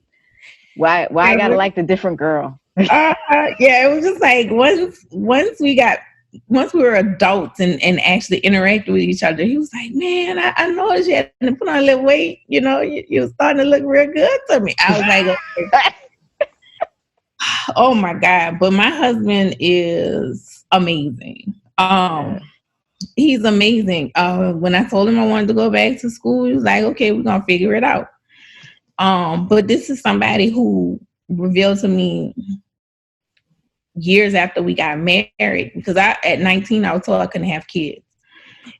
Why I gotta like the different girl? yeah, it was just like once we were adults and actually interacted with each other, he was like, "Man, I noticed you had to put on a little weight. You was starting to look real good to me." I was like, okay. "Oh my God!" But my husband is amazing. He's amazing. When I told him I wanted to go back to school, he was like, "Okay, we're gonna figure it out." But this is somebody who revealed to me years after we got married, because at 19 I was told I couldn't have kids.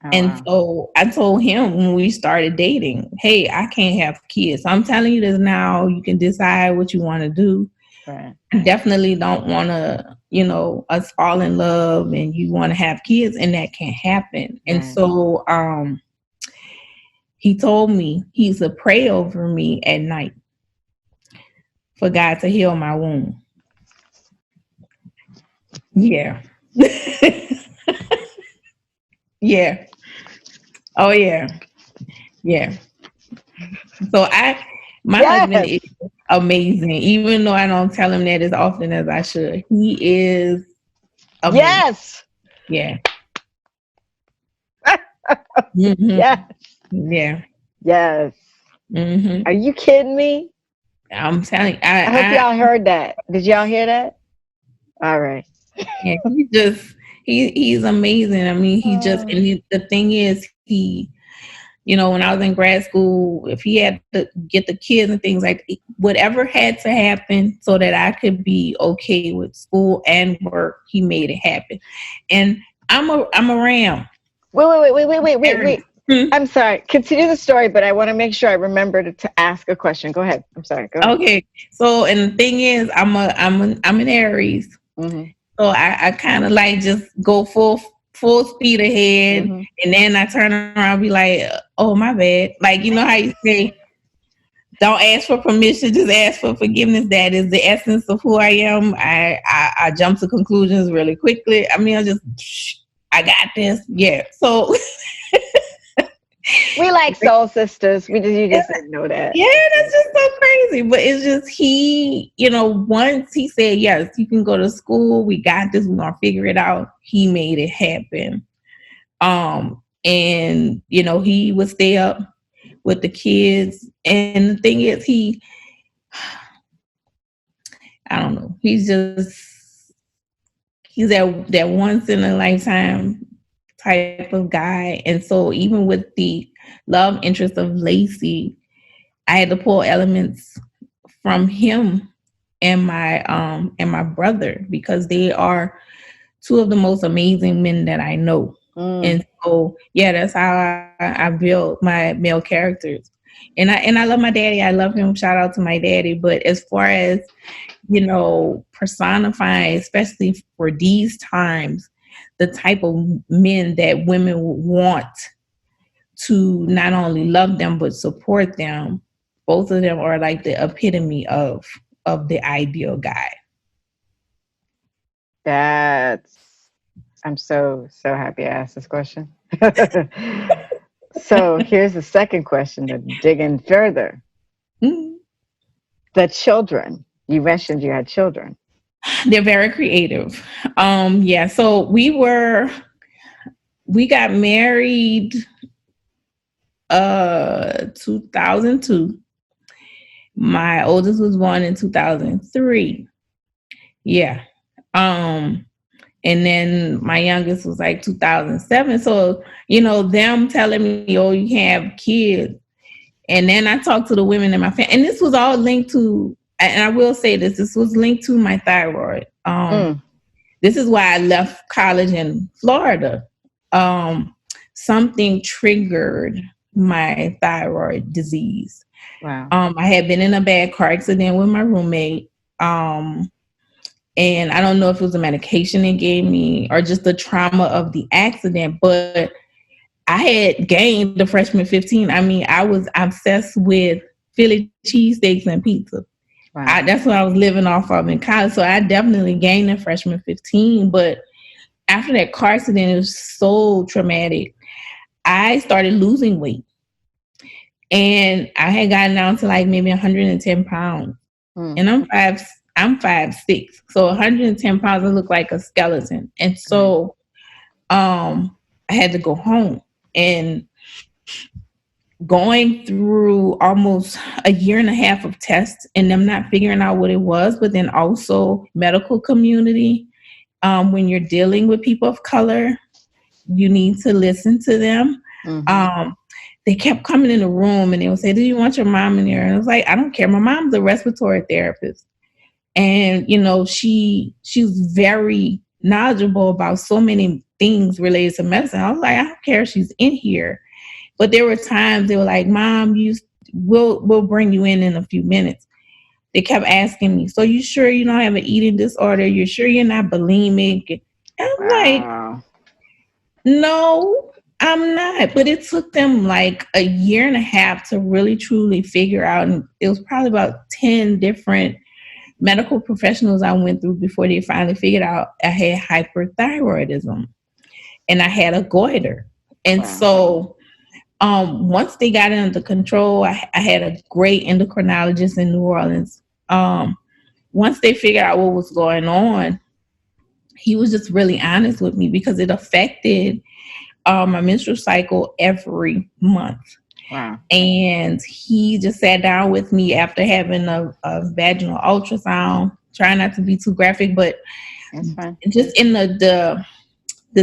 Oh, And wow. so I told him when we started dating, hey, I can't have kids. So I'm telling you this now. You can decide what you want to do. Right. I definitely don't want to, us fall in love and you want to have kids, and that can't happen. And Right. so he told me he used to pray over me at night for God to heal my womb. Yeah. Yeah. Oh yeah. Yeah. So my husband Yes. is amazing, even though I don't tell him that as often as I should. He is amazing. Yes. Yeah. hmm Yes. Yeah. Yes. hmm Are you kidding me? I'm telling you, I hope y'all heard that. Did y'all hear that? All right. yeah, he's amazing. I mean, the thing is, when I was in grad school, if he had to get the kids and things like whatever had to happen so that I could be okay with school and work, he made it happen. And I'm a ram. Wait. I'm sorry. Continue the story, but I want to make sure I remember to ask a question. Go ahead. I'm sorry. Go ahead. Okay. So, and the thing is, I'm an Aries. Mm-hmm. So I kind of like just go full speed ahead, Mm-hmm. and then I turn around and be like, oh, my bad. Like, you know how you say, don't ask for permission, just ask for forgiveness. That is the essence of who I am. I jump to conclusions really quickly. I mean, I got this. Yeah. So We like soul sisters. You just didn't know that. yeah, that's just so crazy. But it's just once he said, yes, you can go to school. We got this. We're going to figure it out. He made it happen. And he would stay up with the kids. And the thing is, I don't know. He's that once in a lifetime type of guy. And so even with the love interest of Lacey, I had to pull elements from him and my brother, because they are two of the most amazing men that I know. Mm. And so yeah, that's how I built my male characters. And I love my daddy. I love him. Shout out to my daddy. But as far as, personifying, especially for these times, the type of men that women would want to not only love them but support them, both of them are like the epitome of the ideal guy. That's, I'm so happy I asked this question. So here's the second question to dig in further. Mhm. The children. You mentioned you had children. They're very creative. Yeah, so we got married 2002. My oldest was born in 2003. Yeah. Um and then my youngest was like 2007. So, them telling me, "Oh, you can't have kids." And then I talked to the women in my family, and this was all linked to, and I will say this was linked to my thyroid. Mm. This is why I left college in Florida. Um, Something triggered my thyroid disease. Wow. I had been in a bad car accident with my roommate. And I don't know if it was a medication they gave me or just the trauma of the accident, but I had gained the freshman 15. I mean, I was obsessed with Philly cheesesteaks and pizza. Wow. That's what I was living off of in college. So I definitely gained the freshman 15. But after that car accident, it was so traumatic. I started losing weight. And I had gotten down to like maybe 110 pounds. Mm. And I'm 5'6". So 110 pounds, I look like a skeleton. And so I had to go home. And going through almost a year and a half of tests and them not figuring out what it was, but then also medical community. When you're dealing with people of color, you need to listen to them. Mm-hmm. They kept coming in the room and they would say, "Do you want your mom in there?" And I was like, "I don't care. My mom's a respiratory therapist." And, she's very knowledgeable about so many things related to medicine. I was like, "I don't care if she's in here." But there were times they were like, "Mom, we'll bring you in a few minutes." They kept asking me, "So you sure you don't have an eating disorder? You're sure you're not bulimic?" And I'm like, Wow. "No, I'm not." But it took them like a year and a half to really truly figure out. And it was probably about 10 different medical professionals I went through before they finally figured out I had hyperthyroidism and I had a goiter. And Wow. so once they got it under control, I had a great endocrinologist in New Orleans. Once they figured out what was going on, he was just really honest with me because it affected my menstrual cycle every month. Wow. And he just sat down with me after having a vaginal ultrasound. Try not to be too graphic, but That's fine. just in the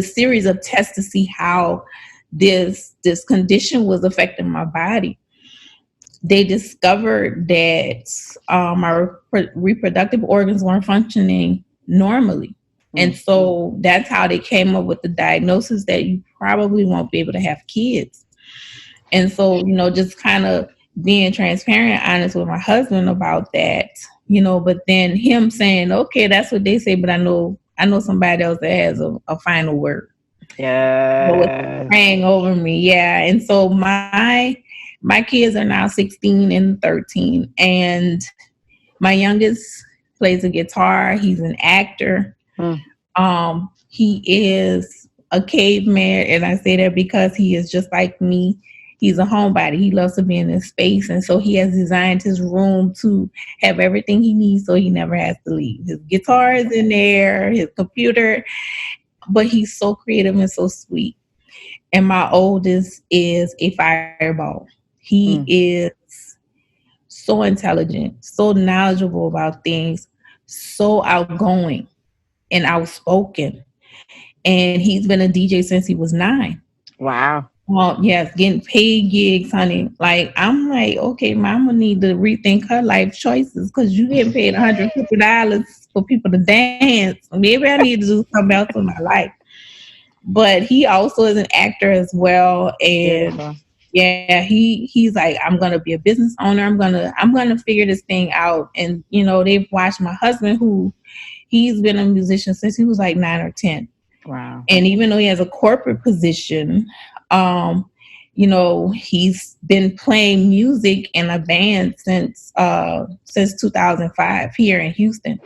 series of tests to see how this condition was affecting my body. They discovered that my reproductive organs weren't functioning normally. And so that's how they came up with the diagnosis that you probably won't be able to have kids. And so, just kind of being transparent, honest with my husband about that, but then him saying, "Okay, that's what they say, but I know somebody else that has a final word." But was Yes. praying over me. Yeah. And so my kids are now 16 and 13. And my youngest plays the guitar. He's an actor. Mm. He is a caveman, and I say that because he is just like me. He's a homebody. He loves to be in his space, and so he has designed his room to have everything he needs, so he never has to leave. His guitar is in there, his computer, but he's so creative and so sweet. And my oldest is a fireball. He is so intelligent, so knowledgeable about things, so outgoing and outspoken. and he's been a DJ since he was 9. Wow. Well, yes, getting paid gigs, honey. Like, I'm like, okay, mama need to rethink her life choices because you getting paid $150 for people to dance. Maybe I need to do something else with my life. But he also is an actor as well, and Beautiful. yeah, he's like, I'm gonna be a business owner. I'm gonna figure this thing out. And they've watched my husband, who he's been a musician since he was like 9 or 10. Wow. And even though he has a corporate position, he's been playing music in a band since 2005 here in Houston.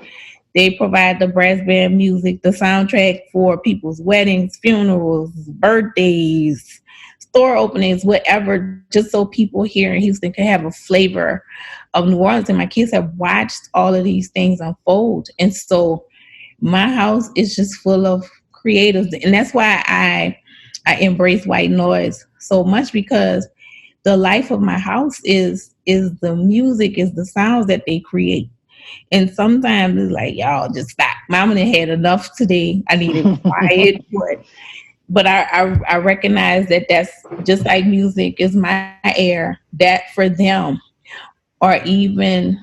They provide the brass band music, the soundtrack for people's weddings, funerals, birthdays, store openings, whatever, just so people here in Houston can have a flavor of New Orleans. And my kids have watched all of these things unfold. And so my house is just full of creatives. And that's why I embrace white noise so much, because the life of my house is the music, is the sounds that they create. And sometimes it's like, y'all just stop. Mama done had enough today. I need it quiet. But I recognize that that's just like music is my air. That for them, or even,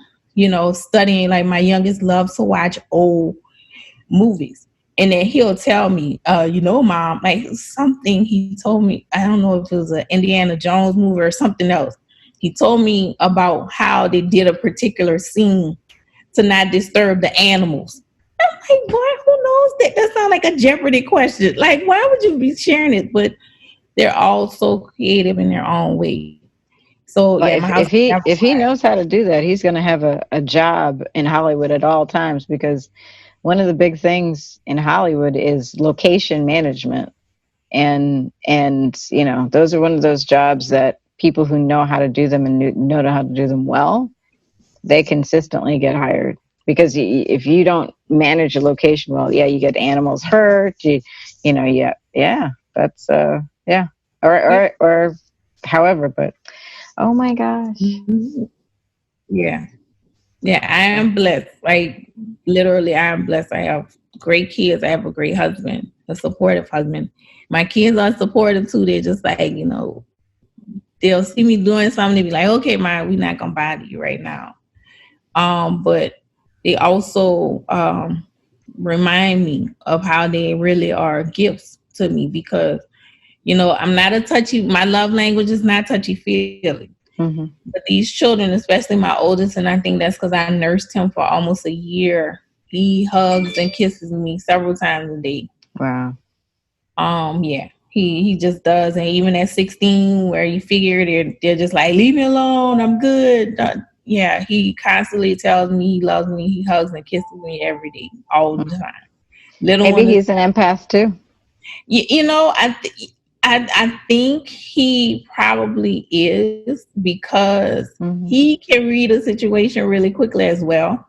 studying, like my youngest loves to watch old movies. And then he'll tell me, mom, like something he told me, I don't know if it was an Indiana Jones movie or something else. He told me about how they did a particular scene to not disturb the animals. I'm like, boy, who knows that? That sounds like a Jeopardy question. Like, why would you be sharing it? But they're all so creative in their own way. So Well, yeah, my house. if he knows how to do that, he's going to have a job in Hollywood at all times, because one of the big things in Hollywood is location management. And those are one of those jobs that people who know how to do them and know how to do them well, they consistently get hired. Because if you don't manage a location well, yeah, you get animals hurt. Yeah, that's yeah, or however. But oh my gosh, Yeah. Yeah, I am blessed. Like literally, I am blessed. I have great kids. I have a great husband, a supportive husband. My kids are supportive too. They're just like, they'll see me doing something, they be like, okay, Ma, we're not gonna bother you right now. But they also remind me of how they really are gifts to me, because I'm not my love language is not touchy feely. mm-hmm. But these children, especially my oldest, and I think that's because I nursed him for almost a year, he hugs and kisses me several times a day. Wow. Yeah, he just does. And even at 16, where you figure they're just like, leave me alone, I'm good. Yeah, he constantly tells me he loves me. He hugs and kisses me every day, all the time. Maybe he's an empath too. I think he probably is, because he can read a situation really quickly as well.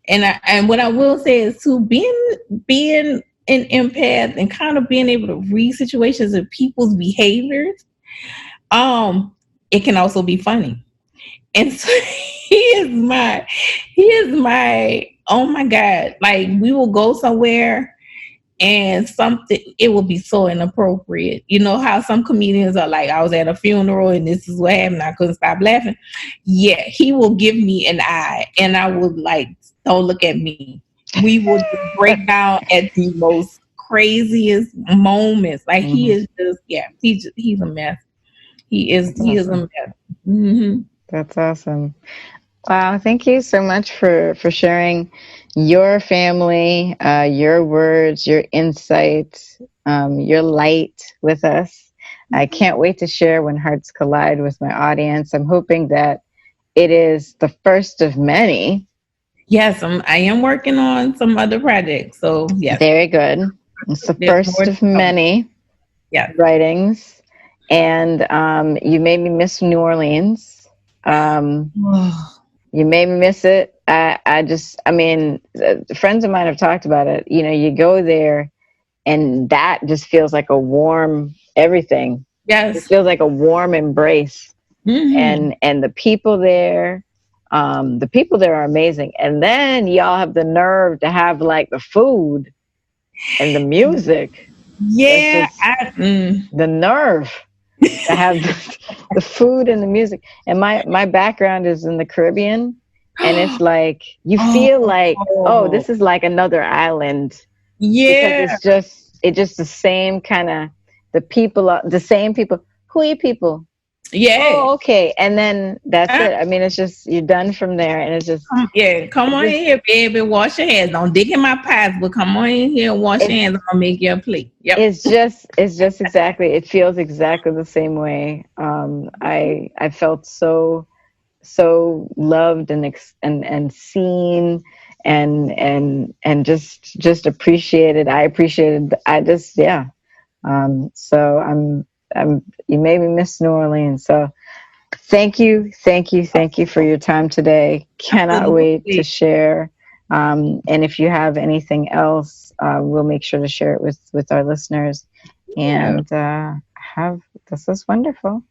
And what I will say is too, being an empath and kind of being able to read situations and people's behaviors, it can also be funny. And so he is my oh my God, like we will go somewhere and something, it will be so inappropriate. You know how some comedians are like, I was at a funeral and this is what happened, I couldn't stop laughing. Yeah, he will give me an eye and I will like, don't look at me. We will just break down at the most craziest moments. Like he is just, he's a mess. He is a mess. Mm-hmm. That's awesome. Wow, thank you so much for sharing your family, your words, your insights, your light with us. I can't wait to share When Hearts Collide with my audience. I'm hoping that it is the first of many. Yes, I am working on some other projects. So yes. Very good. It's the first of many writings. And you made me miss New Orleans. You made me miss it. I mean, friends of mine have talked about it. You know, you go there and that just feels like a warm everything. Yes. It feels like a warm embrace. And the people there are amazing. And then y'all have the nerve to have like the food And the music. That's Yeah, just the nerve to have the food and the music. And my background is in the Caribbean, and it's like you feel like, oh, oh, this is like another island, because yeah, it's just the same kind of, the people are the same people. Who are you people? yeah. Oh, okay. And then that's it. I mean, it's just, you're done from there, and it's just, Yeah, come it on in just here, baby. Wash your hands. Don't dig in my pies, but come on in here and wash your it's hands. I'm gonna make you a plate. Yep. it's just exactly, it feels exactly the same way. I felt so loved and and seen, and just appreciated. I appreciated. I just, yeah. So I'm you made me miss New Orleans. So thank you for your time today. Cannot wait to Absolutely. share. And if you have anything else, we'll make sure to share it with our listeners. Yeah. And have this is wonderful.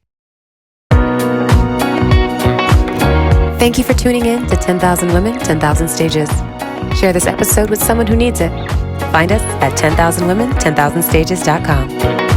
Thank you for tuning in to 10,000 Women, 10,000 Stages. Share this episode with someone who needs it. Find us at 10,000women10,000stages.com.